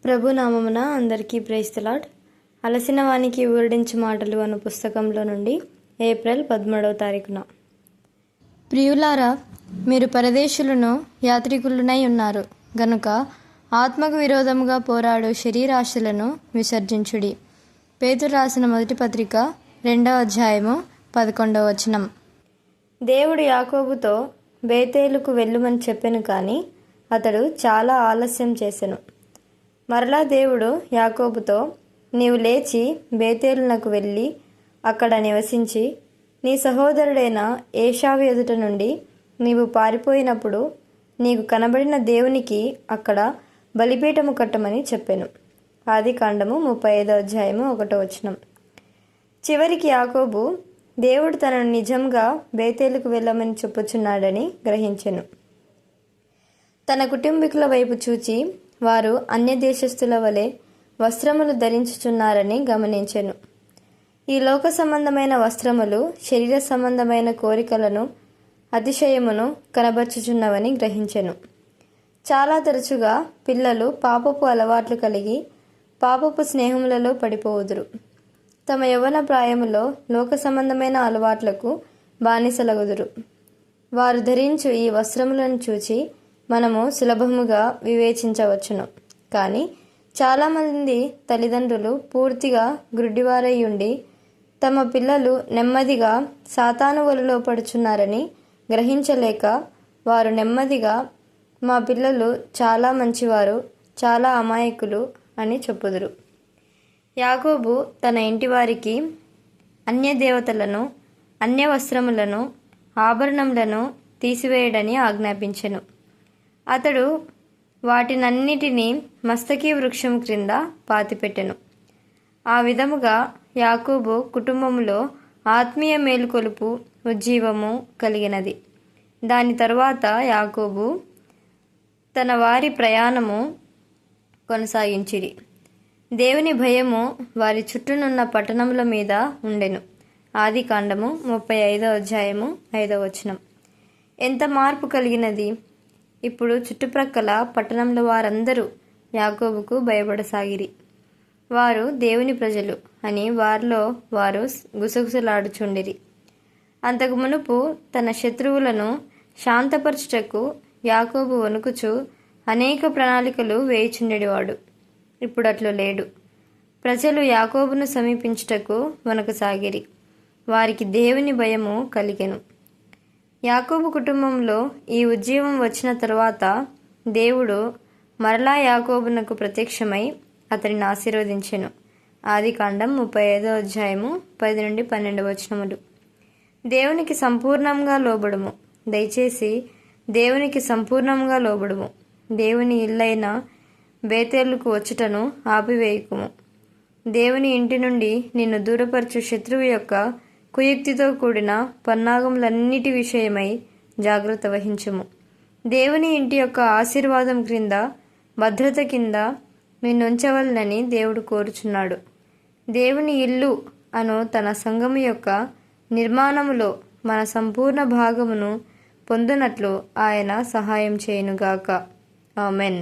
ప్రభునామమున అందరికీ praise the lord. అలసిన వానికి ఊరడించు మాటలు అను పుస్తకంలో నుండి ఏప్రిల్ 13వ తారీఖున. ప్రియులారా, మీరు పరదేశులను యాత్రికులనై ఉన్నారు గనుక ఆత్మకు విరోధముగా పోరాడు శరీరాశలను విసర్జించుడి. పేతురు రాసిన మొదటి పత్రిక 2వ అధ్యాయము 11వ వచనం. దేవుడు యాకోబుతో బేతేలుకు వెళ్ళుమని చెప్పెను, కానీ అతడు చాలా ఆలస్యం చేసెను. మరలా దేవుడు యాకోబుతో, నీవు లేచి బేతేలునకు వెళ్ళి అక్కడ నివసించి నీ సహోదరుడైన ఏశావు ఎదుట నుండి నీవు పారిపోయినప్పుడు నీకు కనబడిన దేవునికి అక్కడ బలిపీఠము కట్టమని చెప్పెను. ఆదికాండము 35వ అధ్యాయము 1వ వచనం. చివరికి యాకోబు దేవుడు తనను నిజంగా బేతేలుకు వెళ్ళమని చెప్పుచున్నాడని గ్రహించెను. తన కుటుంబీకుల వైపు చూచి వారు అన్య దేశస్థుల వలె వస్త్రములు ధరించుచున్నారని గమనించెను. ఈ లోక సంబంధమైన వస్త్రములు శరీర సంబంధమైన కోరికలను అతిశయమును కనబర్చుచున్నవని గ్రహించెను. చాలా తరచుగా పిల్లలు పాపపు అలవాట్లు కలిగి పాపపు స్నేహములలో పడిపోవుదురు. తమ యవ్వన ప్రాయములో లోక సంబంధమైన అలవాట్లకు బానిసలగుదురు. వారు ధరించు ఈ వస్త్రములను చూచి మనము సులభముగా వివేచించవచ్చును. కానీ చాలామంది తల్లిదండ్రులు పూర్తిగా గుడ్డివారై ఉండి తమ పిల్లలు నెమ్మదిగా సాతాను వలలో పడుచున్నారని గ్రహించలేక వారు నెమ్మదిగా మా పిల్లలు చాలా మంచివారు, చాలా అమాయకులు అని చెప్పుదురు. యాకోబు తన ఇంటివారికి అన్య దేవతలను, అన్య వస్త్రములను, ఆభరణములను తీసివేయడని ఆజ్ఞాపించెను. అతడు వాటినన్నిటినీ మస్తకి వృక్షం క్రింద పాతిపెట్టెను. ఆ విధముగా యాకోబు కుటుంబములో ఆత్మీయ మేలుకొలుపు, ఉజ్జీవము కలిగినది. దాని తరువాత యాకోబు తన వారి ప్రయాణము కొనసాగించిరి. దేవుని భయము వారి చుట్టూనున్న పట్టణముల మీద ఉండెను. ఆదికాండము 35వ అధ్యాయము 5వ వచనం. ఎంత మార్పు కలిగినది! ఇప్పుడు చుట్టుప్రక్కల పట్టణంలో వారందరూ యాకోబుకు భయపడసాగిరి. వారు దేవుని ప్రజలు అని వారిలో వారు గుసగుసలాడుచుండిరి. అంతకు మునుపు తన శత్రువులను శాంతపరచుటకు యాకోబు వణుకుచు అనేక ప్రణాళికలు వేయుచుండెడివాడు. ఇప్పుడు అట్లు లేడు. ప్రజలు యాకోబును సమీపించుటకు వణకసాగిరి. వారికి దేవుని భయము కలిగెను. యాకోబు కుటుంబంలో ఈ ఉజ్జీవం వచ్చిన తరువాత దేవుడు మరలా యాకోబునకు ప్రత్యక్షమై అతనిని ఆశీర్వదించెను. ఆదికాండం 35వ అధ్యాయము 10 నుండి 12 వచనములు. దేవునికి సంపూర్ణంగా లోబడుము. దయచేసి దేవునికి సంపూర్ణంగా లోబడుము. దేవుని ఇల్లైన బేతేలుకు వచ్చుటను ఆపివేయకుము. దేవుని ఇంటి నుండి నిన్ను దూరపరచు శత్రువు యొక్క కుయుక్తితో కూడిన పన్నాగములన్నిటి విషయమై జాగ్రత్త వహించుము. దేవుని ఇంటి యొక్క ఆశీర్వాదం క్రింద, భద్రత కింద నిన్నుంచవలనని దేవుడు కోరుచున్నాడు. దేవుని ఇల్లు అను తన సంఘము యొక్క నిర్మాణములో మన సంపూర్ణ భాగమును పొందునట్లు ఆయన సహాయం చేయునుగాక. ఆమెన్.